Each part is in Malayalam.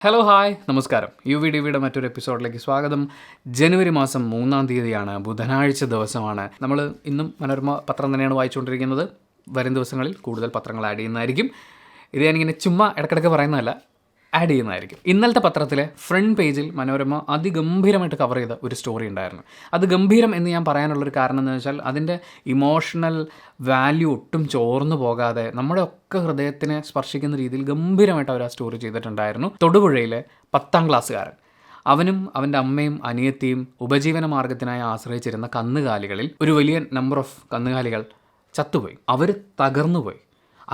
ഹലോ ഹായ് നമസ്കാരം. UVDVയുടെ മറ്റൊരു എപ്പിസോഡിലേക്ക് സ്വാഗതം. ജനുവരി മാസം 3-ാം തീയതിയാണ്, ബുധനാഴ്ച ദിവസമാണ്. നമ്മൾ ഇന്നും മനോരമ പത്രം തന്നെയാണ് വായിച്ചുകൊണ്ടിരിക്കുന്നത്. വരും ദിവസങ്ങളിൽ കൂടുതൽ പത്രങ്ങൾ ആഡ് ചെയ്യുന്നതായിരിക്കും. ഇത് ഞാനിങ്ങനെ ചുമ്മാ ഇടയ്ക്കിടയ്ക്ക് പറയുന്നതല്ല, ആഡ് ചെയ്യുന്നതായിരിക്കും. ഇന്നലത്തെ പത്രത്തിലെ ഫ്രണ്ട് പേജിൽ മനോരമ അതിഗംഭീരമായിട്ട് കവർ ചെയ്ത ഒരു സ്റ്റോറി ഉണ്ടായിരുന്നു. അത് ഗംഭീരം എന്ന് ഞാൻ പറയാനുള്ളൊരു കാരണം എന്ന് വെച്ചാൽ അതിൻ്റെ ഇമോഷണൽ വാല്യൂ ഒട്ടും ചോർന്നു പോകാതെ നമ്മുടെ ഒക്കെ ഹൃദയത്തിനെ സ്പർശിക്കുന്ന രീതിയിൽ ഗംഭീരമായിട്ട് അവർ ആ സ്റ്റോറി ചെയ്തിട്ടുണ്ടായിരുന്നു. തൊടുപുഴയിലെ 10ാം ക്ലാസ്സുകാരൻ, അവനും അവൻ്റെ അമ്മയും അനിയത്തിയും ഉപജീവന മാർഗത്തിനായി ആശ്രയിച്ചിരുന്ന കന്നുകാലികളിൽ ഒരു വലിയ നമ്പർ ഓഫ് കന്നുകാലികൾ ചത്തുപോയി. അവർ തകർന്നുപോയി.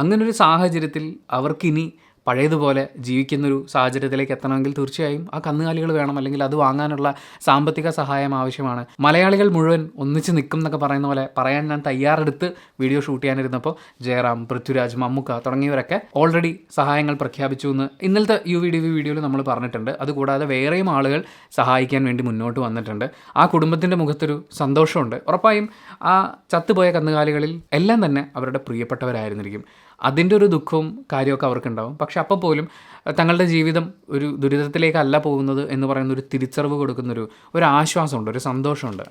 അങ്ങനൊരു സാഹചര്യത്തിൽ അവർക്കിനി പഴയതുപോലെ ജീവിക്കുന്നൊരു സാഹചര്യത്തിലേക്ക് എത്തണമെങ്കിൽ തീർച്ചയായും ആ കന്നുകാലികൾ വേണം, അല്ലെങ്കിൽ അത് വാങ്ങാനുള്ള സാമ്പത്തിക സഹായം ആവശ്യമാണ്. മലയാളികൾ മുഴുവൻ ഒന്നിച്ച് നിൽക്കും എന്നൊക്കെ പറയുന്ന പോലെ പറയാൻ ഞാൻ തയ്യാറെടുത്ത് വീഡിയോ ഷൂട്ട് ചെയ്യാനിരുന്നപ്പോൾ ജയറാം, പൃഥ്വിരാജ്, മമ്മൂക്ക തുടങ്ങിയവരൊക്കെ ഓൾറെഡി സഹായങ്ങൾ പ്രഖ്യാപിച്ചു എന്ന് ഇന്നലത്തെ UVDV വീഡിയോയിൽ നമ്മൾ പറഞ്ഞിട്ടുണ്ട്. അതുകൂടാതെ വേറെയും ആളുകൾ സഹായിക്കാൻ വേണ്ടി മുന്നോട്ട് വന്നിട്ടുണ്ട്. ആ കുടുംബത്തിൻ്റെ മുഖത്തൊരു സന്തോഷമുണ്ട്. ഉറപ്പായും ആ ചത്തുപോയ കന്നുകാലികളിൽ എല്ലാം തന്നെ അവരുടെ പ്രിയപ്പെട്ടവരായിരുന്നിരിക്കും. അതിൻ്റെ ഒരു ദുഃഖവും കാര്യമൊക്കെ അവർക്കുണ്ടാവും. പക്ഷെ അപ്പോൾ പോലും തങ്ങളുടെ ജീവിതം ഒരു ദുരിതത്തിലേക്കല്ല പോകുന്നത് എന്ന് പറയുന്ന ഒരു തിരിച്ചറിവ് കൊടുക്കുന്നൊരു ആശ്വാസമുണ്ട്, ഒരു സന്തോഷമുണ്ട്.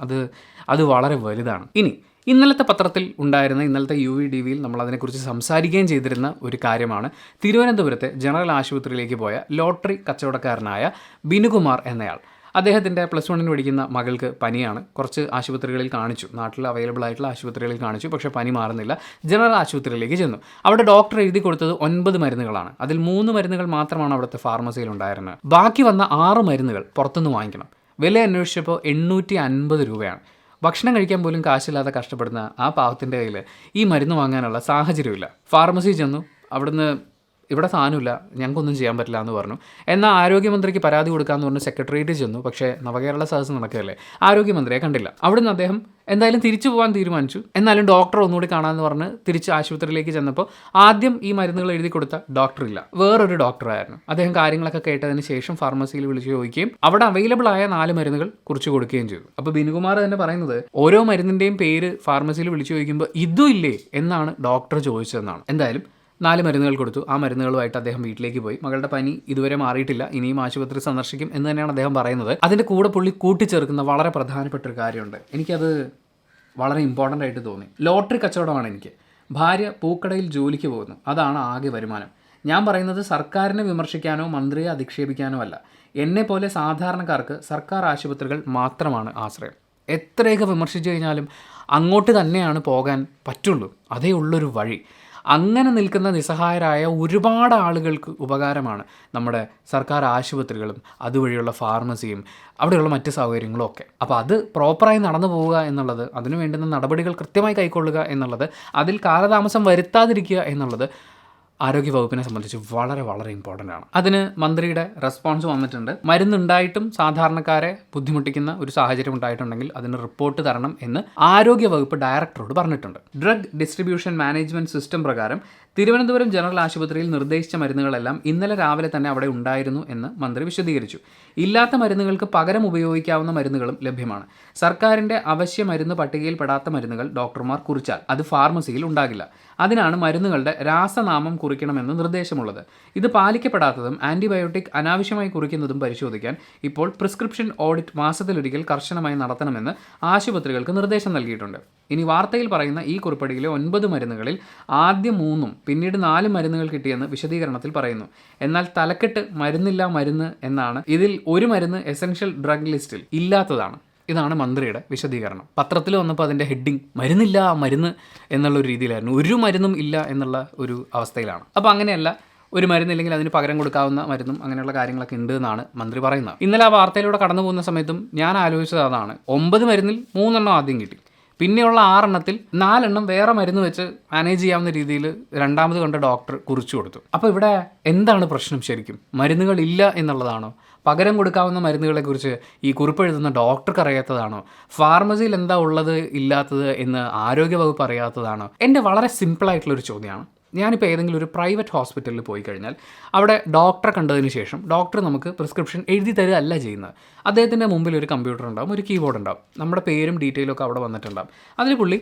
അത് വളരെ വലുതാണ്. ഇനി ഇന്നലത്തെ പത്രത്തിൽ ഉണ്ടായിരുന്ന ഇന്നലത്തെ UVDVയിൽ നമ്മൾ അതിനെക്കുറിച്ച് സംസാരിക്കുകയും ചെയ്തിരുന്ന ഒരു കാര്യമാണ് തിരുവനന്തപുരത്തെ ജനറൽ ആശുപത്രിയിലേക്ക് പോയ ലോട്ടറി കച്ചവടക്കാരനായ ബിനുകുമാർ എന്നയാൾ. അദ്ദേഹത്തിൻ്റെ +1 പഠിക്കുന്ന മകൾക്ക് പനിയാണ്. കുറച്ച് ആശുപത്രികളിൽ കാണിച്ചു, നാട്ടിൽ അവൈലബിൾ ആയിട്ടുള്ള ആശുപത്രികളിൽ കാണിച്ചു. പക്ഷേ പനി മാറുന്നില്ല. ജനറൽ ആശുപത്രിയിലേക്ക് ചെന്നു. അവിടെ ഡോക്ടർ എഴുതി കൊടുത്തത് 9 മരുന്നുകളാണ്. അതിൽ 3 മരുന്നുകൾ മാത്രമാണ് അവിടുത്തെ ഫാർമസിയിൽ ഉണ്ടായിരുന്നത്. ബാക്കി വന്ന 6 മരുന്നുകൾ പുറത്തുനിന്ന് വാങ്ങിക്കണം. വില അന്വേഷിച്ചപ്പോൾ 850 രൂപയാണ്. ഭക്ഷണം കഴിക്കാൻ പോലും കാശില്ലാതെ കഷ്ടപ്പെടുന്ന ആ പാവത്തിൻ്റെ കയ്യിൽ ഈ മരുന്ന് വാങ്ങാനുള്ള സാഹചര്യമില്ല. ഫാർമസി ചെന്നു. അവിടുന്ന് ഇവിടെ സാധനമില്ല, ഞങ്ങൾക്കൊന്നും ചെയ്യാൻ പറ്റില്ല എന്ന് പറഞ്ഞു. എന്നാൽ ആരോഗ്യമന്ത്രിക്ക് പരാതി കൊടുക്കാമെന്ന് പറഞ്ഞ് സെക്രട്ടേറിയറ്റ് ചെന്നു. പക്ഷേ നവകേരള സദസ്സ് നടക്കുകയല്ലേ, ആരോഗ്യമന്ത്രിയെ കണ്ടില്ല. അവിടുന്ന് അദ്ദേഹം എന്തായാലും തിരിച്ചു പോകാൻ തീരുമാനിച്ചു. എന്നാലും ഡോക്ടർ ഒന്നുകൂടി കാണാമെന്ന് പറഞ്ഞ് തിരിച്ച് ആശുപത്രിയിലേക്ക് ചെന്നപ്പോൾ ആദ്യം ഈ മരുന്നുകൾ എഴുതി കൊടുത്ത ഡോക്ടറില്ല, വേറൊരു ഡോക്ടറായിരുന്നു. അദ്ദേഹം കാര്യങ്ങളൊക്കെ കേട്ടതിന് ശേഷം ഫാർമസിയിൽ വിളിച്ച് ചോദിക്കുകയും അവിടെ അവൈലബിൾ ആയ 4 മരുന്നുകൾ കുറിച്ച് കൊടുക്കുകയും ചെയ്തു. അപ്പോൾ ബിനുകുമാർ തന്നെ പറയുന്നത് ഓരോ മരുന്നിൻ്റെയും പേര് ഫാർമസിയിൽ വിളിച്ച് ചോദിക്കുമ്പോൾ ഇതും ഇല്ലേ എന്നാണ് ഡോക്ടർ ചോദിച്ചതെന്നാണ്. എന്തായാലും 4 മരുന്നുകൾ കൊടുത്തു. ആ മരുന്നുകളുമായിട്ട് അദ്ദേഹം വീട്ടിലേക്ക് പോയി. മകളുടെ പനി ഇതുവരെ മാറിയിട്ടില്ല, ഇനിയും ആശുപത്രി സന്ദർശിക്കും എന്ന് തന്നെയാണ് അദ്ദേഹം പറയുന്നത്. അതിൻ്റെ കൂടെ പുള്ളി കൂട്ടിച്ചേർക്കുന്ന വളരെ പ്രധാനപ്പെട്ട ഒരു കാര്യമുണ്ട്. എനിക്കത് വളരെ ഇമ്പോർട്ടൻ്റ് ആയിട്ട് തോന്നി. ലോട്ടറി കച്ചവടമാണ് എനിക്ക്. ഭാര്യ പൂക്കടയിൽ ജോലിക്ക് പോകുന്നു, അതാണ് ആകെ വരുമാനം. ഞാൻ പറയുന്നത് സർക്കാരിനെ വിമർശിക്കാനോ മന്ത്രിയെ അധിക്ഷേപിക്കാനോ അല്ല. എന്നെപ്പോലെ സാധാരണക്കാർക്ക് സർക്കാർ ആശുപത്രികൾ മാത്രമാണ് ആശ്രയം. എത്രയൊക്കെ വിമർശിച്ചു കഴിഞ്ഞാലും അങ്ങോട്ട് തന്നെയാണ് പോകാൻ പറ്റുള്ളൂ. അതേ ഉള്ളൊരു വഴി. അങ്ങനെ നിൽക്കുന്ന നിസ്സഹായരായ ഒരുപാട് ആളുകൾക്ക് ഉപകാരമാണ് നമ്മുടെ സർക്കാർ ആശുപത്രികളും അതുവഴിയുള്ള ഫാർമസിയും അവിടെയുള്ള മറ്റ് സൗകര്യങ്ങളും ഒക്കെ. അപ്പോൾ അത് പ്രോപ്പറായി നടന്നു പോവുക എന്നുള്ളത്, അതിനു വേണ്ടുന്ന നടപടികൾ കൃത്യമായി കൈക്കൊള്ളുക എന്നുള്ളത്, അതിൽ കാലതാമസം വരുത്താതിരിക്കുക എന്നുള്ളത് ആരോഗ്യവകുപ്പിനെ സംബന്ധിച്ച് വളരെ വളരെ ഇമ്പോർട്ടൻ്റ് ആണ്. അതിന് മന്ത്രിയുടെ റെസ്പോൺസ് വന്നിട്ടുണ്ട്. മരുന്നുണ്ടായിട്ടും സാധാരണക്കാരെ ബുദ്ധിമുട്ടിക്കുന്ന ഒരു സാഹചര്യം ഉണ്ടായിട്ടുണ്ടെങ്കിൽ അതിന് റിപ്പോർട്ട് തരണം എന്ന് ആരോഗ്യവകുപ്പ് ഡയറക്ടറോട് പറഞ്ഞിട്ടുണ്ട്. ഡ്രഗ് ഡിസ്ട്രിബ്യൂഷൻ മാനേജ്മെൻറ്റ് സിസ്റ്റം പ്രകാരം തിരുവനന്തപുരം ജനറൽ ആശുപത്രിയിൽ നിർദ്ദേശിച്ച മരുന്നുകളെല്ലാം ഇന്നലെ രാവിലെ തന്നെ അവിടെ ഉണ്ടായിരുന്നു എന്ന് മന്ത്രി വിശദീകരിച്ചു. ഇല്ലാത്ത മരുന്നുകൾക്ക് പകരം ഉപയോഗിക്കാവുന്ന മരുന്നുകളും ലഭ്യമാണ്. സർക്കാരിൻ്റെ അവശ്യ മരുന്ന് പട്ടികയിൽ പെടാത്ത മരുന്നുകൾ ഡോക്ടർമാർ കുറിച്ചാൽ അത് ഫാർമസിയിൽ ഉണ്ടാകില്ല. അതിനാണ് മരുന്നുകളുടെ രാസനാമം കുറിക്കണമെന്ന് നിർദ്ദേശമുള്ളത്. ഇത് പാലിക്കപ്പെടാത്തതും ആൻറ്റിബയോട്ടിക് അനാവശ്യമായി കുറിക്കുന്നതും പരിശോധിക്കാൻ ഇപ്പോൾ പ്രിസ്ക്രിപ്ഷൻ ഓഡിറ്റ് മാസത്തിലൊരിക്കൽ കർശനമായി നടത്തണമെന്ന് ആശുപത്രികൾക്ക് നിർദ്ദേശം നൽകിയിട്ടുണ്ട്. ഇനി വാർത്തയിൽ പറയുന്ന ഈ കുറിപ്പടിയിലെ 9 മരുന്നുകളിൽ ആദ്യം 3 പിന്നീട് 4 മരുന്നുകൾ കിട്ടിയെന്ന് വിശദീകരണത്തിൽ പറയുന്നു. എന്നാൽ തലക്കെട്ട് മരുന്ന് എന്നാണ്. ഇതിൽ ഒരു മരുന്ന് എസൻഷ്യൽ ഡ്രഗ് ലിസ്റ്റിൽ ഇല്ലാത്തതാണ്. ഇതാണ് മന്ത്രിയുടെ വിശദീകരണം. പത്രത്തിൽ വന്നപ്പോൾ അതിൻ്റെ ഹെഡിങ് മരുന്ന് എന്നുള്ളൊരു രീതിയിലായിരുന്നു. ഒരു മരുന്നും ഇല്ല എന്നുള്ള ഒരു അവസ്ഥയിലാണ്. അപ്പോൾ അങ്ങനെയല്ല, ഒരു മരുന്നില്ലെങ്കിൽ അതിന് പകരം കൊടുക്കാവുന്ന മരുന്നും അങ്ങനെയുള്ള കാര്യങ്ങളൊക്കെ ഉണ്ട് എന്നാണ് മന്ത്രി പറയുന്നത്. ഇന്നലെ ആ വാർത്തയിലൂടെ കടന്നു പോകുന്ന സമയത്തും ഞാൻ ആലോചിച്ചത് അതാണ്. 9 മരുന്നിൽ 3 എണ്ണം ആദ്യം കിട്ടി. പിന്നെയുള്ള 6 എണ്ണത്തിൽ 4 എണ്ണം വേറെ മരുന്ന് വെച്ച് മാനേജ് ചെയ്യാവുന്ന രീതിയിൽ രണ്ടാമത് കണ്ട ഡോക്ടർ കുറിച്ചു കൊടുത്തു. അപ്പോൾ ഇവിടെ എന്താണ് പ്രശ്നം ശരിക്കും? മരുന്നുകൾ ഇല്ല എന്നുള്ളതാണോ? പകരം കൊടുക്കാവുന്ന മരുന്നുകളെക്കുറിച്ച് ഈ കുറിപ്പെഴുതുന്ന ഡോക്ടർക്ക് അറിയാത്തതാണോ? ഫാർമസിയിൽ എന്താ ഉള്ളത് ഇല്ലാത്തത് എന്ന് ആരോഗ്യവകുപ്പ് അറിയാത്തതാണോ? എൻ്റെ വളരെ സിമ്പിളായിട്ടുള്ളൊരു ചോദ്യമാണ്. ഞാനിപ്പോൾ ഏതെങ്കിലും ഒരു പ്രൈവറ്റ് ഹോസ്പിറ്റലിൽ പോയി കഴിഞ്ഞാൽ അവിടെ ഡോക്ടറെ കണ്ടതിന് ശേഷം ഡോക്ടർ നമുക്ക് പ്രിസ്ക്രിപ്ഷൻ എഴുതി തരികയല്ല ചെയ്യുന്നത്. അദ്ദേഹത്തിൻ്റെ മുമ്പിൽ ഒരു കമ്പ്യൂട്ടർ ഉണ്ടാവും, ഒരു കീബോർഡ് ഉണ്ടാവും, നമ്മുടെ പേരും ഡീറ്റെയിലും ഒക്കെ അവിടെ വന്നിട്ടുണ്ടാവും. അതിൽ പുള്ളി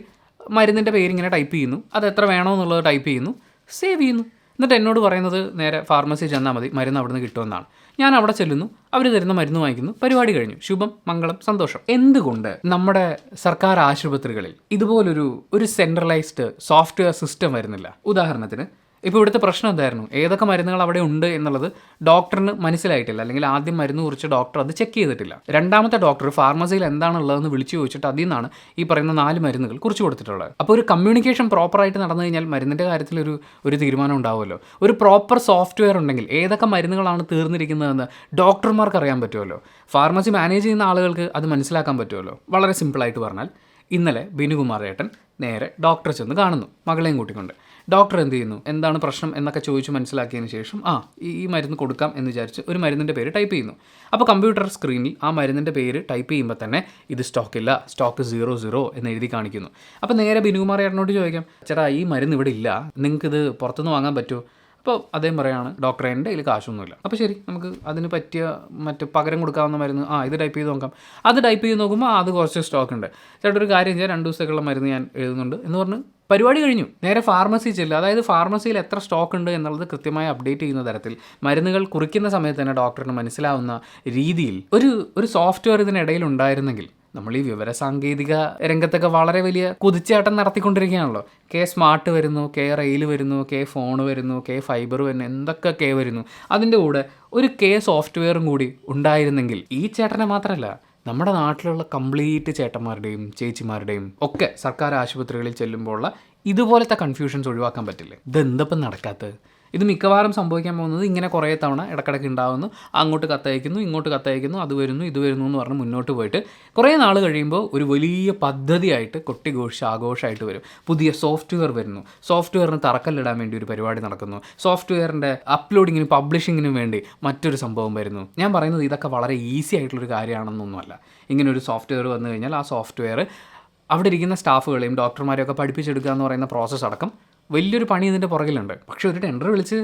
മരുന്നിൻ്റെ പേരിങ്ങനെ ടൈപ്പ് ചെയ്യുന്നു, അത് എത്ര വേണമെന്നുള്ളത് ടൈപ്പ് ചെയ്യുന്നു, സേവ് ചെയ്യുന്നു. എന്നിട്ട് എന്നോട് പറയുന്നത് നേരെ ഫാർമസി ചെന്നാൽ മതി, മരുന്ന് അവിടെ നിന്ന് കിട്ടുമെന്നാണ്. ഞാൻ അവിടെ ചെല്ലുന്നു, അവർ തരുന്ന മരുന്ന് വാങ്ങിക്കുന്നു, പരിപാടി കഴിഞ്ഞു, ശുഭം, മംഗളം, സന്തോഷം. എന്തുകൊണ്ട് നമ്മുടെ സർക്കാർ ആശുപത്രികളിൽ ഇതുപോലൊരു സെൻട്രലൈസ്ഡ് സോഫ്റ്റ്വെയർ സിസ്റ്റം വരുന്നില്ല? ഉദാഹരണത്തിന് ഇപ്പോൾ ഇവിടുത്തെ പ്രശ്നം എന്തായിരുന്നു? ഏതൊക്കെ മരുന്നുകൾ അവിടെ ഉണ്ട് എന്നുള്ളത് ഡോക്ടറിന് മനസ്സിലായിട്ടില്ല, അല്ലെങ്കിൽ ആദ്യം മരുന്ന് കുറിച്ച് ഡോക്ടർ അത് ചെക്ക് ചെയ്തിട്ടില്ല. രണ്ടാമത്തെ ഡോക്ടർ ഫാർമസിയിൽ എന്താണുള്ളതെന്ന് വിളിച്ചു ചോദിച്ചിട്ട് അതിൽ നിന്നാണ് ഈ പറയുന്ന 4 മരുന്നുകൾ കുറിച്ച് കൊടുത്തിട്ടുള്ളത്. അപ്പോൾ ഒരു കമ്മ്യൂണിക്കേഷൻ പ്രോപ്പറായിട്ട് നടന്നു കഴിഞ്ഞാൽ മരുന്നിൻ്റെ കാര്യത്തിൽ ഒരു തീരുമാനം ഉണ്ടാവുമല്ലോ. ഒരു പ്രോപ്പർ സോഫ്റ്റ്വെയർ ഉണ്ടെങ്കിൽ ഏതൊക്കെ മരുന്നുകളാണ് തീർന്നിരിക്കുന്നതെന്ന് ഡോക്ടർമാർക്ക് അറിയാൻ പറ്റുമല്ലോ. ഫാർമസി മാനേജ് ചെയ്യുന്ന ആളുകൾക്ക് അത് മനസ്സിലാക്കാൻ പറ്റുമല്ലോ. വളരെ സിമ്പിളായിട്ട് പറഞ്ഞാൽ, ഇന്നലെ ബിനുകുമാർ ഏട്ടൻ നേരെ ഡോക്ടറെ ചെന്ന് കാണുന്നു, മകളെയും കൂട്ടിക്കൊണ്ട്. ഡോക്ടർ എന്ത് ചെയ്യുന്നു, എന്താണ് പ്രശ്നം എന്നൊക്കെ ചോദിച്ച് മനസ്സിലാക്കിയതിന് ശേഷം ഈ മരുന്ന് കൊടുക്കാം എന്ന് വിചാരിച്ച് ഒരു മരുന്നിൻ്റെ പേര് ടൈപ്പ് ചെയ്യുന്നു. അപ്പോൾ കമ്പ്യൂട്ടർ സ്ക്രീനിൽ ആ മരുന്നിൻ്റെ പേര് ടൈപ്പ് ചെയ്യുമ്പോൾ തന്നെ ഇത് സ്റ്റോക്കില്ല, സ്റ്റോക്ക് 00 എന്ന് എഴുതി കാണിക്കുന്നു. അപ്പോൾ നേരെ ബിനുകുമാർ ഏട്ടനോട് ചോദിക്കാം, ചേട്ടാ ഈ മരുന്ന് ഇവിടെ ഇല്ല, നിങ്ങൾക്കിത് പുറത്തുനിന്ന് വാങ്ങാൻ പറ്റുമോ? അപ്പോൾ അദ്ദേഹം പറയുകയാണ്, ഡോക്ടറെ എൻ്റെ കയ്യിൽ കാശൊന്നുമില്ല. അപ്പോൾ ശരി, നമുക്ക് അതിന് പറ്റിയ പകരം കൊടുക്കാവുന്ന മരുന്ന് ഇത് ടൈപ്പ് ചെയ്ത് നോക്കാം. അത് ടൈപ്പ് ചെയ്ത് നോക്കുമ്പോൾ അത് കുറച്ച് സ്റ്റോക്ക് ഉണ്ട്. ചേട്ടാ ഒരു കാര്യം ചെയ്യാൻ 2 ദിവസത്തേക്കുള്ള മരുന്ന് ഞാൻ എഴുതുന്നുണ്ട് എന്ന് പറഞ്ഞ് പരിപാടി കഴിഞ്ഞു. നേരെ ഫാർമസി ചെല്ലുക. അതായത് ഫാർമസിയിൽ എത്ര സ്റ്റോക്ക് ഉണ്ട് എന്നുള്ളത് കൃത്യമായി അപ്ഡേറ്റ് ചെയ്യുന്ന തരത്തിൽ മരുന്നുകൾ കുറിക്കുന്ന സമയത്ത് തന്നെ ഡോക്ടറിന് മനസ്സിലാവുന്ന രീതിയിൽ ഒരു സോഫ്റ്റ്വെയർ ഇതിനിടയിൽ ഉണ്ടായിരുന്നെങ്കിൽ നമ്മൾ ഈ വിവരസാങ്കേതിക രംഗത്തൊക്കെ വളരെ വലിയ കുതിച്ചാട്ടം നടത്തിക്കൊണ്ടിരിക്കുകയാണല്ലോ. സ്മാർട്ട് വരുന്നു, റെയിൽ വരുന്നു, ഫോൺ വരുന്നു, ഫൈബർ വരുന്നു, എന്തൊക്കെ വരുന്നു. അതിൻ്റെ കൂടെ ഒരു സോഫ്റ്റ്വെയറും കൂടി ഉണ്ടായിരുന്നെങ്കിൽ ഈ ചേട്ടനെ മാത്രമല്ല, നമ്മുടെ നാട്ടിലുള്ള കംപ്ലീറ്റ് ചേട്ടന്മാരുടെയും ചേച്ചിമാരുടെയും ഒക്കെ സർക്കാർ ആശുപത്രികളിൽ ചെല്ലുമ്പോഴുള്ള ഇതുപോലത്തെ കൺഫ്യൂഷൻസ് ഒഴിവാക്കാൻ പറ്റില്ലേ? ഇതെന്തപ്പം നടക്കാത്തത്? ഇത് മിക്കവാറും സംഭവിക്കാൻ പോകുന്നത് ഇങ്ങനെ കുറേ തവണ ഇടക്കിടയ്ക്ക് ഉണ്ടാകുന്നു, അങ്ങോട്ട് കത്തയക്കുന്നു, ഇങ്ങോട്ട് കത്തയക്കുന്നു, അത് വരുന്നു ഇത് വരുന്നു എന്ന് പറഞ്ഞ് മുന്നോട്ട് പോയിട്ട് കുറേ നാൾ കഴിയുമ്പോൾ ഒരു വലിയ പദ്ധതിയായിട്ട് കൊട്ടിഘോഷിച്ച് ആഘോഷമായിട്ട് വരും. പുതിയ സോഫ്റ്റ്വെയർ വരുന്നു, സോഫ്റ്റ്വെയറിന് തറക്കല്ലിടാൻ വേണ്ടി ഒരു പരിപാടി നടക്കുന്നു, സോഫ്റ്റ്വെയറിൻ്റെ അപ്ലോഡിങ്ങിനും പബ്ലിഷിങ്ങിനും വേണ്ടി മറ്റൊരു സംഭവം വരുന്നു. ഞാൻ പറയുന്നത് ഇതൊക്കെ വളരെ ഈസി ആയിട്ടുള്ളൊരു കാര്യമാണെന്നൊന്നുമല്ല. ഇങ്ങനെ ഒരു സോഫ്റ്റ്വെയർ വന്നു കഴിഞ്ഞാൽ ആ സോഫ്റ്റ്വെയർ അവിടെ ഇരിക്കുന്ന സ്റ്റാഫുകളെയും ഡോക്ടർമാരെയൊക്കെ പഠിപ്പിച്ചെടുക്കുക എന്ന് പറയുന്ന പ്രോസസ്സ് അടക്കം വലിയൊരു പണി ഇതിൻ്റെ പുറകിലുണ്ട്. പക്ഷേ ഒരു ടെൻഡർ വിളിച്ച്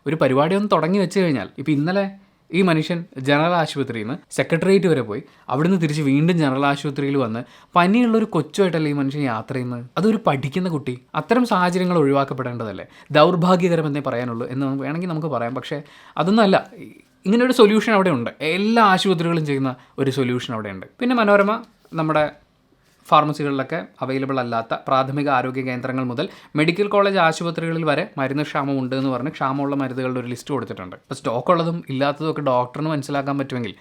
ഒരു പരിപാടി ഒന്ന് തുടങ്ങി വെച്ച് കഴിഞ്ഞാൽ, ഇപ്പോൾ ഇന്നലെ ഈ മനുഷ്യൻ ജനറൽ ആശുപത്രിയിൽ നിന്ന് സെക്രട്ടേറിയറ്റ് വരെ പോയി, അവിടുന്ന് തിരിച്ച് വീണ്ടും ജനറൽ ആശുപത്രിയിൽ വന്ന് പനിയുള്ളൊരു കൊച്ചുമായിട്ടല്ലേ ഈ മനുഷ്യൻ യാത്ര ചെയ്യുന്നത്? അതൊരു പഠിക്കുന്ന കുട്ടി. അത്തരം സാഹചര്യങ്ങൾ ഒഴിവാക്കപ്പെടേണ്ടതല്ലേ? ദൗർഭാഗ്യകരമെന്നേ പറയാനുള്ളൂ എന്ന് വേണമെങ്കിൽ നമുക്ക് പറയാം. പക്ഷേ അതൊന്നുമല്ല. ഇങ്ങനൊരു സൊല്യൂഷൻ അവിടെ ഉണ്ട്. എല്ലാ ആശുപത്രികളും ചെയ്യുന്ന ഒരു സൊല്യൂഷൻ അവിടെ ഉണ്ട്. പിന്നെ മനോരമ നമ്മുടെ ഫാർമസികളിലൊക്കെ അവൈലബിൾ അല്ലാത്ത പ്രാഥമിക ആരോഗ്യ കേന്ദ്രങ്ങൾ മുതൽ മെഡിക്കൽ കോളേജ് ആശുപത്രികളിൽ വരെ മരുന്ന് ക്ഷാമം ഉണ്ട് എന്ന് പറഞ്ഞ് ക്ഷാമമുള്ള മരുന്നുകളുടെ ഒരു ലിസ്റ്റ് കൊടുത്തിട്ടുണ്ട്. അപ്പോൾ സ്റ്റോക്ക് ഉള്ളതും ഇല്ലാത്തതും ഒക്കെ ഡോക്ടറിന് മനസ്സിലാക്കാൻ പറ്റുമെങ്കിൽ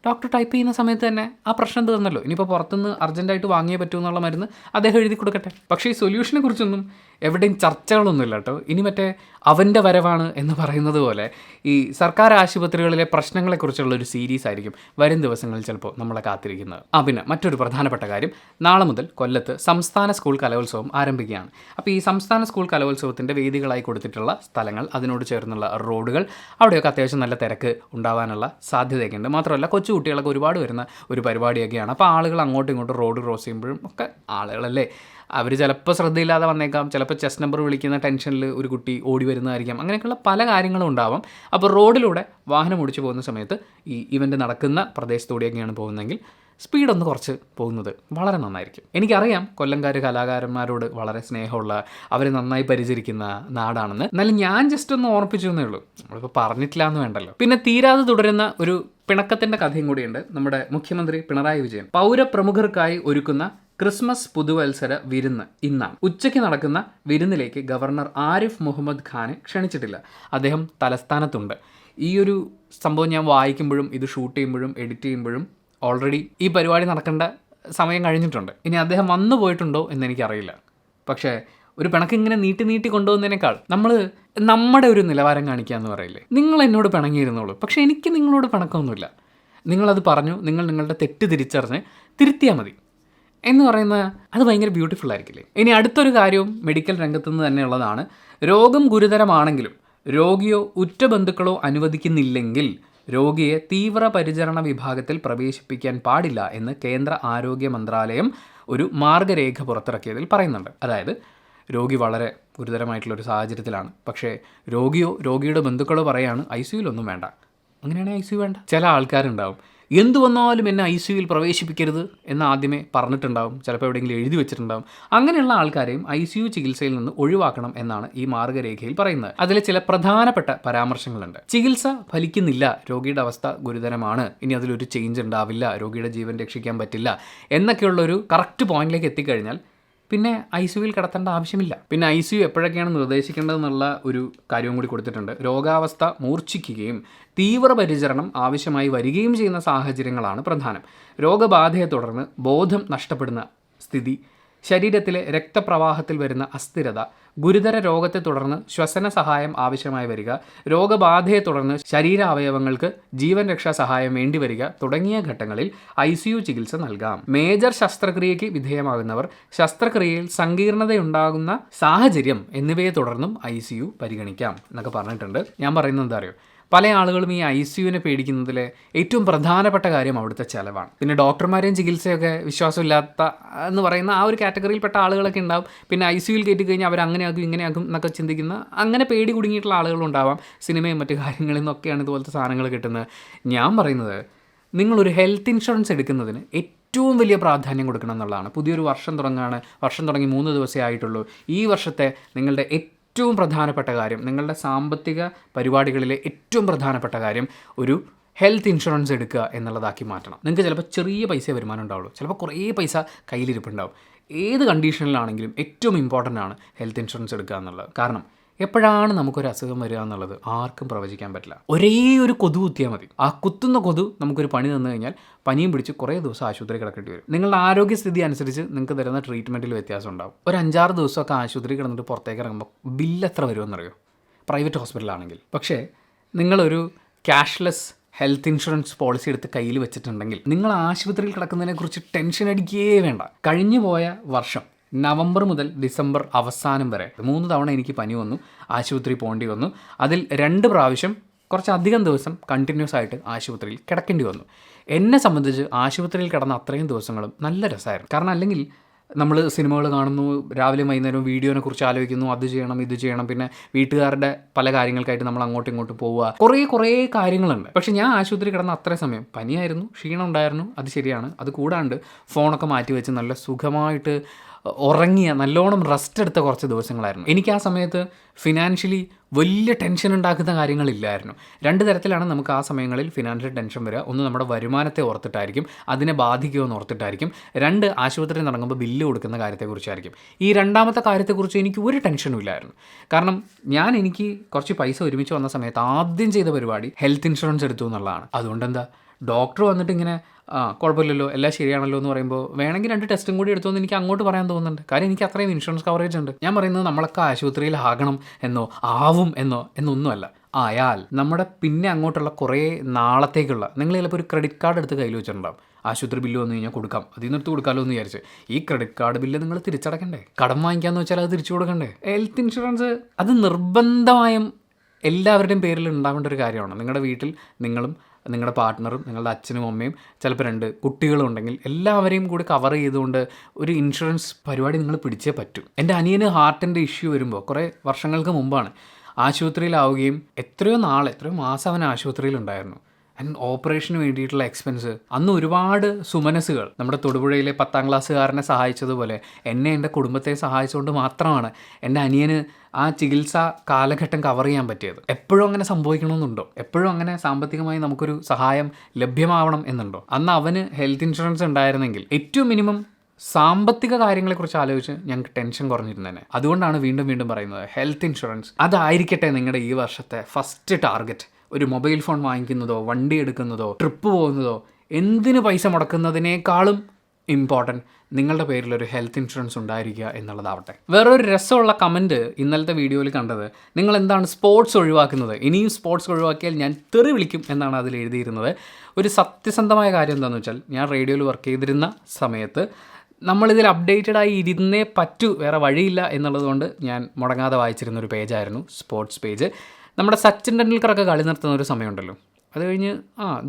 ഡോക്ടർ ടൈപ്പ് ചെയ്യുന്ന സമയത്ത് തന്നെ ആ പ്രശ്നം തീർന്നല്ലോ. ഇനിയിപ്പോൾ പുറത്തുനിന്ന് അർജൻറ്റായിട്ട് വാങ്ങിയേ പറ്റൂ എന്നുള്ള മരുന്ന് അദ്ദേഹം എഴുതി കൊടുക്കട്ടെ. പക്ഷേ ഈ സൊല്യൂഷനെ കുറിച്ചൊന്നും എവിടെയും ചർച്ചകളൊന്നുമില്ല കേട്ടോ. ഇനി മറ്റേ അവൻ്റെ വരവാണ് എന്ന് പറയുന്നത് പോലെ ഈ സർക്കാർ ആശുപത്രികളിലെ പ്രശ്നങ്ങളെക്കുറിച്ചുള്ള ഒരു സീരീസ് ആയിരിക്കും വരും ദിവസങ്ങളിൽ ചിലപ്പോൾ നമ്മളെ കാത്തിരിക്കുന്നത്. പിന്നെ മറ്റൊരു പ്രധാനപ്പെട്ട കാര്യം, നാളെ മുതൽ കൊല്ലത്ത് സംസ്ഥാന സ്കൂൾ കലോത്സവം ആരംഭിക്കുകയാണ്. അപ്പോൾ ഈ സംസ്ഥാന സ്കൂൾ കലോത്സവത്തിൻ്റെ വേദികളായി കൊടുത്തിട്ടുള്ള സ്ഥലങ്ങൾ, അതിനോട് ചേർന്നുള്ള റോഡുകൾ, അവിടെയൊക്കെ അത്യാവശ്യം നല്ല തിരക്ക് ഉണ്ടാവാനുള്ള സാധ്യതയൊക്കെ ഉണ്ട്. മാത്രമല്ല കൊച്ചു കുട്ടികളൊക്കെ ഒരുപാട് വരുന്ന ഒരു പരിപാടിയൊക്കെയാണ്. അപ്പോൾ ആളുകൾ അങ്ങോട്ടും ഇങ്ങോട്ടും റോഡ് ക്രോസ് ചെയ്യുമ്പോഴും ഒക്കെ ആളുകളല്ലേ, അവർ ചിലപ്പോൾ ശ്രദ്ധയില്ലാതെ വന്നേക്കാം, ചിലപ്പോൾ ചെസ് നമ്പർ വിളിക്കുന്ന ടെൻഷനിൽ ഒരു കുട്ടി ഓടി വരുന്നതായിരിക്കാം. അങ്ങനെയൊക്കെയുള്ള പല കാര്യങ്ങളും ഉണ്ടാവാം. അപ്പോൾ റോഡിലൂടെ വാഹനം ഓടിച്ചു പോകുന്ന സമയത്ത് ഈ ഇവൻ്റ് നടക്കുന്ന പ്രദേശത്തൂടെയൊക്കെയാണ് പോകുന്നതെങ്കിൽ സ്പീഡൊന്ന് കുറച്ച് പോകുന്നത് വളരെ നന്നായിരിക്കും. എനിക്കറിയാം കൊല്ലംകാർ കലാകാരന്മാരോട് വളരെ സ്നേഹമുള്ള, അവർ നന്നായി പരിചരിക്കുന്ന നാടാണെന്ന്. എന്നാലും ഞാൻ ജസ്റ്റ് ഒന്ന് ഓർമ്മിപ്പിച്ചു എന്നേ ഉള്ളൂ, നമ്മളിപ്പോൾ പറഞ്ഞിട്ടില്ല എന്ന് വേണ്ടല്ലോ. പിന്നെ തീരാതെ തുടരുന്ന ഒരു പിണക്കത്തിൻ്റെ കഥയും കൂടിയുണ്ട്. നമ്മുടെ മുഖ്യമന്ത്രി പിണറായി വിജയൻ പൗരപ്രമുഖർക്കായി ഒരുക്കുന്ന ക്രിസ്മസ് പുതുവത്സര വിരുന്ന് ഇന്നാണ്. ഉച്ചയ്ക്ക് നടക്കുന്ന വിരുന്നിലേക്ക് ഗവർണർ ആരിഫ് മുഹമ്മദ് ഖാനെ ക്ഷണിച്ചിട്ടില്ല. അദ്ദേഹം തലസ്ഥാനത്തുണ്ട്. ഈ ഒരു സംഭവം ഞാൻ വായിക്കുമ്പോഴും ഇത് ഷൂട്ട് ചെയ്യുമ്പോഴും എഡിറ്റ് ചെയ്യുമ്പോഴും ഓൾറെഡി ഈ പരിപാടി നടക്കേണ്ട സമയം കഴിഞ്ഞിട്ടുണ്ട്. ഇനി അദ്ദേഹം വന്നു പോയിട്ടുണ്ടോ എന്നെനിക്കറിയില്ല. പക്ഷേ ഒരു പിണക്കിങ്ങനെ നീട്ടി കൊണ്ടുപോകുന്നതിനേക്കാൾ നമ്മൾ നമ്മുടെ ഒരു നിലവാരം കാണിക്കുക എന്ന് പറയില്ലേ. നിങ്ങൾ എന്നോട് പിണങ്ങിയിരുന്നോളൂ, പക്ഷേ എനിക്ക് നിങ്ങളോട് പിണക്കമൊന്നുമില്ല. നിങ്ങളത് പറഞ്ഞു, നിങ്ങൾ നിങ്ങളുടെ തെറ്റ് തിരിച്ചറിഞ്ഞ് തിരുത്തിയാൽ മതി എന്ന് പറയുന്നത് അത് ഭയങ്കര ബ്യൂട്ടിഫുൾ ആയിരിക്കില്ലേ. ഇനി അടുത്തൊരു കാര്യവും മെഡിക്കൽ രംഗത്തുനിന്ന് തന്നെയുള്ളതാണ്. രോഗം ഗുരുതരമാണെങ്കിലും രോഗിയോ ഉറ്റ ബന്ധുക്കളോ അനുവദിക്കുന്നില്ലെങ്കിൽ രോഗിയെ തീവ്രപരിചരണ വിഭാഗത്തിൽ പ്രവേശിപ്പിക്കാൻ പാടില്ല എന്ന് കേന്ദ്ര ആരോഗ്യ മന്ത്രാലയം ഒരു മാർഗരേഖ പുറത്തിറക്കിയതിൽ പറയുന്നുണ്ട്. അതായത് രോഗി വളരെ ഗുരുതരമായിട്ടുള്ളൊരു സാഹചര്യത്തിലാണ്, പക്ഷേ രോഗിയോ രോഗിയുടെ ബന്ധുക്കളോ പറയാണ് ICUലൊന്നും വേണ്ട. അങ്ങനെയാണെങ്കിൽ ICU വേണ്ട. ചില ആൾക്കാരുണ്ടാവും എന്തു വന്നാലും എന്നെ ICUവിൽ പ്രവേശിപ്പിക്കരുത് എന്ന് ആദ്യമേ പറഞ്ഞിട്ടുണ്ടാവും, ചിലപ്പോൾ എവിടെയെങ്കിലും എഴുതി വെച്ചിട്ടുണ്ടാവും. അങ്ങനെയുള്ള ആൾക്കാരെയും ICU ചികിത്സയിൽ നിന്ന് ഒഴിവാക്കണം എന്നാണ് ഈ മാർഗ്ഗരേഖയിൽ പറയുന്നത്. അതിൽ ചില പ്രധാനപ്പെട്ട പരാമർശങ്ങളുണ്ട്. ചികിത്സ ഫലിക്കുന്നില്ല, രോഗിയുടെ അവസ്ഥ ഗുരുതരമാണ്, ഇനി അതിലൊരു ചേഞ്ച് ഉണ്ടാവില്ല, രോഗിയുടെ ജീവൻ രക്ഷിക്കാൻ പറ്റില്ല എന്നൊക്കെയുള്ളൊരു കറക്റ്റ് പോയിന്റിലേക്ക് എത്തിക്കഴിഞ്ഞാൽ പിന്നെ ICUവിൽ കിടത്തേണ്ട ആവശ്യമില്ല. പിന്നെ ICU എപ്പോഴൊക്കെയാണ് നിർദ്ദേശിക്കേണ്ടതെന്നുള്ള ഒരു കാര്യവും കൂടി കൊടുത്തിട്ടുണ്ട്. രോഗാവസ്ഥ മൂർച്ഛിക്കുകയും തീവ്രപരിചരണം ആവശ്യമായി വരികയും ചെയ്യുന്ന സാഹചര്യങ്ങളാണ് പ്രധാനം. രോഗബാധയെ തുടർന്ന് ബോധം നഷ്ടപ്പെടുന്ന സ്ഥിതി, ശരീരത്തിലെ രക്തപ്രവാഹത്തിൽ വരുന്ന അസ്ഥിരത, ഗുരുതര രോഗത്തെ തുടർന്ന് ശ്വസന സഹായം ആവശ്യമായി വരിക, രോഗബാധയെ തുടർന്ന് ശരീരാവയവങ്ങൾക്ക് ജീവൻ രക്ഷാ സഹായം വേണ്ടിവരിക തുടങ്ങിയ ഘട്ടങ്ങളിൽ ICU ചികിത്സ നൽകാം. മേജർ ശസ്ത്രക്രിയയ്ക്ക് വിധേയമാകുന്നവർ, ശസ്ത്രക്രിയയിൽ സങ്കീർണതയുണ്ടാകുന്ന സാഹചര്യം എന്നിവയെ തുടർന്നും ICU പരിഗണിക്കാം എന്നൊക്കെ പറഞ്ഞിട്ടുണ്ട്. ഞാൻ പറയുന്നത് എന്താ അറിയോ, പല ആളുകളും ഈ ICUവിനെ പേടിക്കുന്നതിലെ ഏറ്റവും പ്രധാനപ്പെട്ട കാര്യം അവിടുത്തെ ചിലവാണ്. പിന്നെ ഡോക്ടർമാരെയും ചികിത്സയൊക്കെ വിശ്വാസമില്ലാത്ത എന്ന് പറയുന്ന ആ ഒരു കാറ്റഗറിയിൽപ്പെട്ട ആളുകളൊക്കെ ഉണ്ടാവും. പിന്നെ ICUവിൽ കയറ്റി കഴിഞ്ഞാൽ അവർ അങ്ങനെയാകും ഇങ്ങനെയാകും എന്നൊക്കെ ചിന്തിക്കുന്ന, അങ്ങനെ പേടി കുടുങ്ങിയിട്ടുള്ള ആളുകളുണ്ടാവാം. സിനിമയും മറ്റു കാര്യങ്ങളിൽ നിന്നൊക്കെയാണ് ഇതുപോലത്തെ സാധനങ്ങൾ കിട്ടുന്നത്. ഞാൻ പറയുന്നത്, നിങ്ങളൊരു ഹെൽത്ത് ഇൻഷുറൻസ് എടുക്കുന്നതിന് ഏറ്റവും വലിയ പ്രാധാന്യം കൊടുക്കണം എന്നുള്ളതാണ്. പുതിയൊരു വർഷം തുടങ്ങുകയാണ്, വർഷം തുടങ്ങി 3 ദിവസമേ ആയിട്ടുള്ളൂ. ഈ വർഷത്തെ നിങ്ങളുടെ ഏറ്റവും പ്രധാനപ്പെട്ട കാര്യം, നിങ്ങളുടെ സാമ്പത്തിക പരിപാടികളിലെ ഏറ്റവും പ്രധാനപ്പെട്ട കാര്യം ഒരു ഹെൽത്ത് ഇൻഷുറൻസ് എടുക്കുക എന്നുള്ളതാക്കി മാറ്റണം. നിങ്ങൾക്ക് ചിലപ്പോൾ ചെറിയ പൈസ വരുമാനം ഉണ്ടാവുള്ളൂ, ചിലപ്പോൾ കുറേ പൈസ കയ്യിലിരിപ്പുണ്ടാവും. ഏത് കണ്ടീഷനിലാണെങ്കിലും ഏറ്റവും ഇമ്പോർട്ടൻ്റ് ആണ് ഹെൽത്ത് ഇൻഷുറൻസ് എടുക്കുക എന്നുള്ളത്. കാരണം എപ്പോഴാണ് നമുക്കൊരു അസുഖം വരിക എന്നുള്ളത് ആർക്കും പ്രവചിക്കാൻ പറ്റില്ല. ഒരേ ഒരു കൊതു കുത്തിയാൽ മതി, ആ കുത്തുന്ന കൊതു നമുക്കൊരു പണി തന്നു കഴിഞ്ഞാൽ പനിയും പിടിച്ച് കുറേ ദിവസം ആശുപത്രി കിടക്കേണ്ടി വരും. നിങ്ങളുടെ ആരോഗ്യസ്ഥിതി അനുസരിച്ച് നിങ്ങൾക്ക് തരുന്ന ട്രീറ്റ്മെൻറ്റിൽ വ്യത്യാസം ഉണ്ടാവും. ഒരു 5-6 ദിവസമൊക്കെ ആശുപത്രി കിടന്നിട്ട് പുറത്തേക്ക് ഇറങ്ങുമ്പോൾ ബില്ല് എത്ര വരുമെന്നറിയോ, പ്രൈവറ്റ് ഹോസ്പിറ്റലാണെങ്കിൽ. പക്ഷേ നിങ്ങളൊരു ക്യാഷ്ലെസ് ഹെൽത്ത് ഇൻഷുറൻസ് പോളിസി എടുത്ത് കയ്യിൽ വെച്ചിട്ടുണ്ടെങ്കിൽ നിങ്ങൾ ആശുപത്രിയിൽ കിടക്കുന്നതിനെക്കുറിച്ച് ടെൻഷൻ അടിക്കുകയേ വേണ്ട. കഴിഞ്ഞു പോയ വർഷം നവംബർ മുതൽ ഡിസംബർ അവസാനം വരെ 3 തവണ എനിക്ക് പനി വന്നു, ആശുപത്രി പോകേണ്ടി വന്നു. അതിൽ 2 പ്രാവശ്യം കുറച്ചധികം ദിവസം കണ്ടിന്യൂസ് ആയിട്ട് ആശുപത്രിയിൽ കിടക്കേണ്ടി വന്നു. എന്നെ സംബന്ധിച്ച് ആശുപത്രിയിൽ കിടന്ന അത്രയും ദിവസങ്ങളും നല്ല രസമായിരുന്നു. കാരണം അല്ലെങ്കിൽ നമ്മൾ സിനിമകൾ കാണുന്നു, രാവിലെ വൈകുന്നേരം വീഡിയോനെ കുറിച്ച് ആലോചിക്കുന്നു, അത് ചെയ്യണം ഇത് ചെയ്യണം, പിന്നെ വീട്ടുകാരുടെ പല കാര്യങ്ങൾക്കായിട്ട് നമ്മൾ അങ്ങോട്ടും ഇങ്ങോട്ടും പോവുക, കുറേ കാര്യങ്ങളുണ്ട്. പക്ഷേ ഞാൻ ആശുപത്രി കിടന്ന അത്രയും സമയം പനിയായിരുന്നു, ക്ഷീണം ഉണ്ടായിരുന്നു, അത് ശരിയാണ്. അത് കൂടാണ്ട് ഫോണൊക്കെ മാറ്റി വെച്ച് നല്ല സുഖമായിട്ട് ഉറങ്ങിയ, നല്ലോണം റെസ്റ്റ് എടുത്ത കുറച്ച് ദിവസങ്ങളായിരുന്നു. എനിക്ക് ആ സമയത്ത് ഫിനാൻഷ്യലി വലിയ ടെൻഷൻ ഉണ്ടാക്കുന്ന കാര്യങ്ങളില്ലായിരുന്നു. 2 തരത്തിലാണ് നമുക്ക് ആ സമയങ്ങളിൽ ഫിനാൻഷ്യൽ ടെൻഷൻ വരിക. ഒന്ന് നമ്മുടെ വരുമാനത്തെ ഓർത്തിട്ടായിരിക്കും, അതിനെ ബാധിക്കുമെന്ന് ഓർത്തിട്ടായിരിക്കും. 2 ആശുപത്രി നടക്കുമ്പോൾ ബില്ല് കൊടുക്കുന്ന കാര്യത്തെക്കുറിച്ചായിരിക്കും. ഈ രണ്ടാമത്തെ കാര്യത്തെക്കുറിച്ച് എനിക്ക് ഒരു ടെൻഷനും ഇല്ലായിരുന്നു. കാരണം എനിക്ക് കുറച്ച് പൈസ ഒരുമിച്ച് വന്ന സമയത്ത് ആദ്യം ചെയ്ത പരിപാടി ഹെൽത്ത് ഇൻഷുറൻസ് എടുത്തു എന്നുള്ളതാണ്. അതുകൊണ്ട് എന്താ, ഡോക്ടർ വന്നിട്ട് ഇങ്ങനെ കുഴപ്പമില്ലല്ലോ എല്ലാം ശരിയാണല്ലോ എന്ന് പറയുമ്പോൾ വേണമെങ്കിൽ 2 ടെസ്റ്റും കൂടി എടുത്തോന്ന് എനിക്ക് അങ്ങോട്ട് പറയാൻ തോന്നുന്നുണ്ട്. കാര്യം എനിക്ക് അത്രയും ഇൻഷുറൻസ് കവറേജ് ഉണ്ട്. ഞാൻ പറയുന്നത് നമ്മളൊക്കെ ആശുപത്രിയിൽ ആകണം എന്നോ ആവും എന്നൊന്നുമല്ല. ആയാൽ നമ്മുടെ പിന്നെ അങ്ങോട്ടുള്ള കുറേ നാളത്തേക്കുള്ള, നിങ്ങൾ ചിലപ്പോൾ ഒരു ക്രെഡിറ്റ് കാർഡ് എടുത്ത് കയ്യിൽ വെച്ചിട്ടുണ്ടാവും, ആശുപത്രി ബില്ല് വന്നു കഴിഞ്ഞാൽ കൊടുക്കാം, അതിൽ നിന്ന് എടുത്ത് കൊടുക്കാമല്ലോ എന്ന് വിചാരിച്ച്. ഈ ക്രെഡിറ്റ് കാർഡ് ബില്ല് നിങ്ങൾ തിരിച്ചടക്കണ്ടേ? കടം വാങ്ങിക്കാമെന്ന് വെച്ചാൽ അത് തിരിച്ചു കൊടുക്കണ്ടേ? ഹെൽത്ത് ഇൻഷുറൻസ് അത് നിർബന്ധമായും എല്ലാവരുടെയും പേരിൽ ഉണ്ടാവേണ്ട ഒരു കാര്യമാണ്. നിങ്ങളുടെ വീട്ടിൽ നിങ്ങളും നിങ്ങളുടെ പാർട്ട്ണറും നിങ്ങളുടെ അച്ഛനും അമ്മയും ചിലപ്പോൾ 2 കുട്ടികളും ഉണ്ടെങ്കിൽ എല്ലാവരെയും കൂടി കവർ ചെയ്തുകൊണ്ട് ഒരു ഇൻഷുറൻസ് പരിപാടി നിങ്ങൾ പിടിച്ചേ പറ്റൂ. എൻ്റെ അനിയന് ഹാർട്ടിൻ്റെ ഇഷ്യൂ വരുമ്പോൾ കുറേ വർഷങ്ങൾക്ക് മുമ്പാണ് ആശുപത്രിയിലാവുകയും എത്രയോ മാസം അവൻ ആശുപത്രിയിലുണ്ടായിരുന്നു. ആൻഡ് ഓപ്പറേഷന് വേണ്ടിയിട്ടുള്ള എക്സ്പെൻസ്, അന്ന് ഒരുപാട് സുമനസ്സുകൾ നമ്മുടെ തൊടുപുഴയിലെ 10ാം ക്ലാസ്സുകാരനെ സഹായിച്ചതുപോലെ എന്നെ എൻ്റെ കുടുംബത്തെ സഹായിച്ചുകൊണ്ട് മാത്രമാണ് എൻ്റെ അനിയന് ആ ചികിത്സാ കാലഘട്ടം കവർ ചെയ്യാൻ പറ്റിയത്. എപ്പോഴും അങ്ങനെ സംഭവിക്കണമെന്നുണ്ടോ? എപ്പോഴും അങ്ങനെ സാമ്പത്തികമായി നമുക്കൊരു സഹായം ലഭ്യമാവണം എന്നുണ്ടോ? അന്ന് അവന് ഹെൽത്ത് ഇൻഷുറൻസ് ഉണ്ടായിരുന്നെങ്കിൽ ഏറ്റവും മിനിമം സാമ്പത്തിക കാര്യങ്ങളെക്കുറിച്ച് ആലോചിച്ച് ഞങ്ങൾക്ക് ടെൻഷൻ കുറഞ്ഞിരുന്നേനെ. അതുകൊണ്ടാണ് വീണ്ടും പറയുന്നത്, ഹെൽത്ത് ഇൻഷുറൻസ് അതായിരിക്കട്ടെ നിങ്ങളുടെ ഈ വർഷത്തെ ഫസ്റ്റ് ടാർഗറ്റ്. ഒരു മൊബൈൽ ഫോൺ വാങ്ങിക്കുന്നതോ, വണ്ടി എടുക്കുന്നതോ, ട്രിപ്പ് പോകുന്നതോ, എന്തിന് പൈസ മുടക്കുന്നതിനേക്കാളും ഇമ്പോർട്ടൻറ്റ് നിങ്ങളുടെ പേരിലൊരു ഹെൽത്ത് ഇൻഷുറൻസ് ഉണ്ടായിരിക്കുക എന്നുള്ളതാവട്ടെ. വേറൊരു രസമുള്ള കമൻറ്റ് ഇന്നലത്തെ വീഡിയോയിൽ കണ്ടത്, നിങ്ങൾ എന്താണ് സ്പോർട്സ് ഒഴിവാക്കുന്നത്, ഇനിയും സ്പോർട്സ് ഒഴിവാക്കിയാൽ ഞാൻ തെറി വിളിക്കും എന്നാണ് അതിൽ എഴുതിയിരുന്നത്. ഒരു സത്യസന്ധമായ കാര്യം എന്താണെന്ന് വെച്ചാൽ, ഞാൻ റേഡിയോയിൽ വർക്ക് ചെയ്തിരുന്ന സമയത്ത് നമ്മളിതിൽ അപ്ഡേറ്റഡായി ഇരുന്നേ പറ്റൂ, വേറെ വഴിയില്ല എന്നുള്ളതുകൊണ്ട് ഞാൻ മുടങ്ങാതെ വായിച്ചിരുന്നൊരു പേജായിരുന്നു സ്പോർട്സ് പേജ്. നമ്മുടെ സച്ചിൻ ടെണ്ടുൽക്കറൊക്കെ കളി നിർത്തുന്ന ഒരു സമയമുണ്ടല്ലോ, അത് കഴിഞ്ഞ്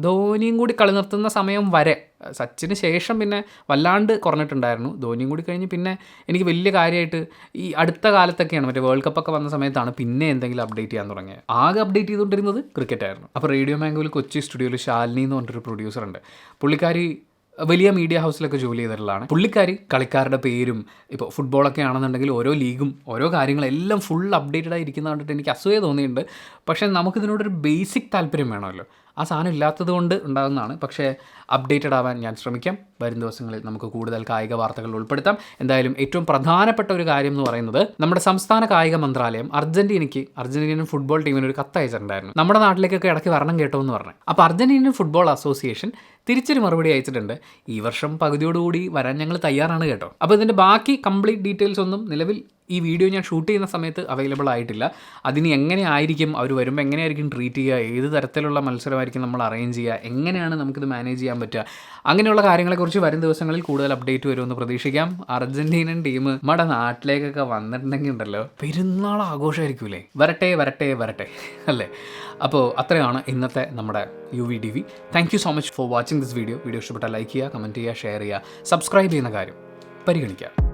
ധോനിയും കൂടി കളി നിർത്തുന്ന സമയം വരെ, സച്ചിന് ശേഷം പിന്നെ വല്ലാണ്ട് കുറഞ്ഞിട്ടുണ്ടായിരുന്നു. ധോനിയും കൂടി കഴിഞ്ഞ് പിന്നെ എനിക്ക് വലിയ കാര്യമായിട്ട് ഈ അടുത്ത കാലത്തൊക്കെയാണ്, മറ്റേ വേൾഡ് കപ്പൊക്കെ വന്ന സമയത്താണ് പിന്നെ എന്തെങ്കിലും അപ്ഡേറ്റ് ചെയ്യാൻ തുടങ്ങിയത്. ആകെ അപ്ഡേറ്റ് ചെയ്തുകൊണ്ടിരുന്നത് ക്രിക്കറ്റായിരുന്നു. അപ്പോൾ റേഡിയോ മാംഗോയിൽ കൊച്ചി സ്റ്റുഡിയോയിൽ ശാലിനി എന്ന് പറഞ്ഞിട്ടൊരു പ്രൊഡ്യൂസറുണ്ട്. പുള്ളിക്കാരി വലിയ മീഡിയ ഹൗസിലൊക്കെ ജോലി ചെയ്തിട്ടുള്ളതാണ്. പുള്ളിക്കാരി കളിക്കാരുടെ പേരും ഇപ്പോൾ ഫുട്ബോളൊക്കെ ആണെന്നുണ്ടെങ്കിൽ ഓരോ ലീഗും ഓരോ കാര്യങ്ങളെല്ലാം ഫുൾ അപ്ഡേറ്റഡ് ആയിരിക്കുന്ന കണ്ടിട്ട് എനിക്ക് അസൂയ തോന്നിയിട്ടുണ്ട്. പക്ഷേ നമുക്കിതിനോടൊരു ബേസിക് താല്പര്യം വേണമല്ലോ. ആ സാധനം ഇല്ലാത്തത് കൊണ്ട് ഉണ്ടാകുന്നതാണ്. പക്ഷേ അപ്ഡേറ്റഡ് ആവാൻ ഞാൻ ശ്രമിക്കാം. വരും ദിവസങ്ങളിൽ നമുക്ക് കൂടുതൽ കായിക വാർത്തകൾ ഉൾപ്പെടുത്താം. എന്തായാലും ഏറ്റവും പ്രധാനപ്പെട്ട ഒരു കാര്യം എന്ന് പറയുന്നത്, നമ്മുടെ സംസ്ഥാന കായിക മന്ത്രാലയം അർജന്റീനൻ ഫുട്ബോൾ ടീമിന് ഒരു കത്ത് അയച്ചിട്ടുണ്ടായിരുന്നു. നമ്മുടെ നാട്ടിലേക്കൊക്കെ ഇടയ്ക്ക് വരണം കേട്ടോ എന്ന് പറഞ്ഞു. അപ്പോൾ അർജന്റീനൻ ഫുട്ബോൾ അസോസിയേഷൻ തിരിച്ചൊരു മറുപടി അയച്ചിട്ടുണ്ട്. ഈ വർഷം പകുതിയോടുകൂടി വരാൻ ഞങ്ങൾ തയ്യാറാണ് കേട്ടോ. അപ്പോൾ ഇതിൻ്റെ ബാക്കി കംപ്ലീറ്റ് ഡീറ്റെയിൽസ് ഒന്നും നിലവിൽ ഈ വീഡിയോ ഞാൻ ഷൂട്ട് ചെയ്യുന്ന സമയത്ത് അവൈലബിൾ ആയിട്ടില്ല. അതിന് എങ്ങനെ ആയിരിക്കും, അവർ വരുമ്പോൾ എങ്ങനെയായിരിക്കും ട്രീറ്റ് ചെയ്യുക, ഏത് തരത്തിലുള്ള മത്സരമായിരിക്കും നമ്മൾ അറേഞ്ച് ചെയ്യുക, എങ്ങനെയാണ് നമുക്കിത് മാനേജ് ചെയ്യാൻ പറ്റുക, അങ്ങനെയുള്ള കാര്യങ്ങളെക്കുറിച്ച് വരും ദിവസങ്ങളിൽ കൂടുതൽ അപ്ഡേറ്റ് വരുമെന്ന് പ്രതീക്ഷിക്കാം. അർജന്റീനൻ ടീം നമ്മുടെ നാട്ടിലേക്കൊക്കെ വന്നിട്ടുണ്ടെങ്കിൽ ഉണ്ടല്ലോ പെരുന്നാൾ ആഘോഷമായിരിക്കൂലേ. വരട്ടെ അല്ലേ. അപ്പോൾ അത്രയാണ് ഇന്നത്തെ നമ്മുടെ UVDV. Thank you so much for watching this video. Video ഇഷ്ടപ്പെട്ടാൽ ലൈക്ക് ചെയ്യുക, കമൻറ്റ് ചെയ്യുക, ഷെയർ ചെയ്യുക, സബ്സ്ക്രൈബ് ചെയ്യുന്ന കാര്യം പരിഗണിക്കുക.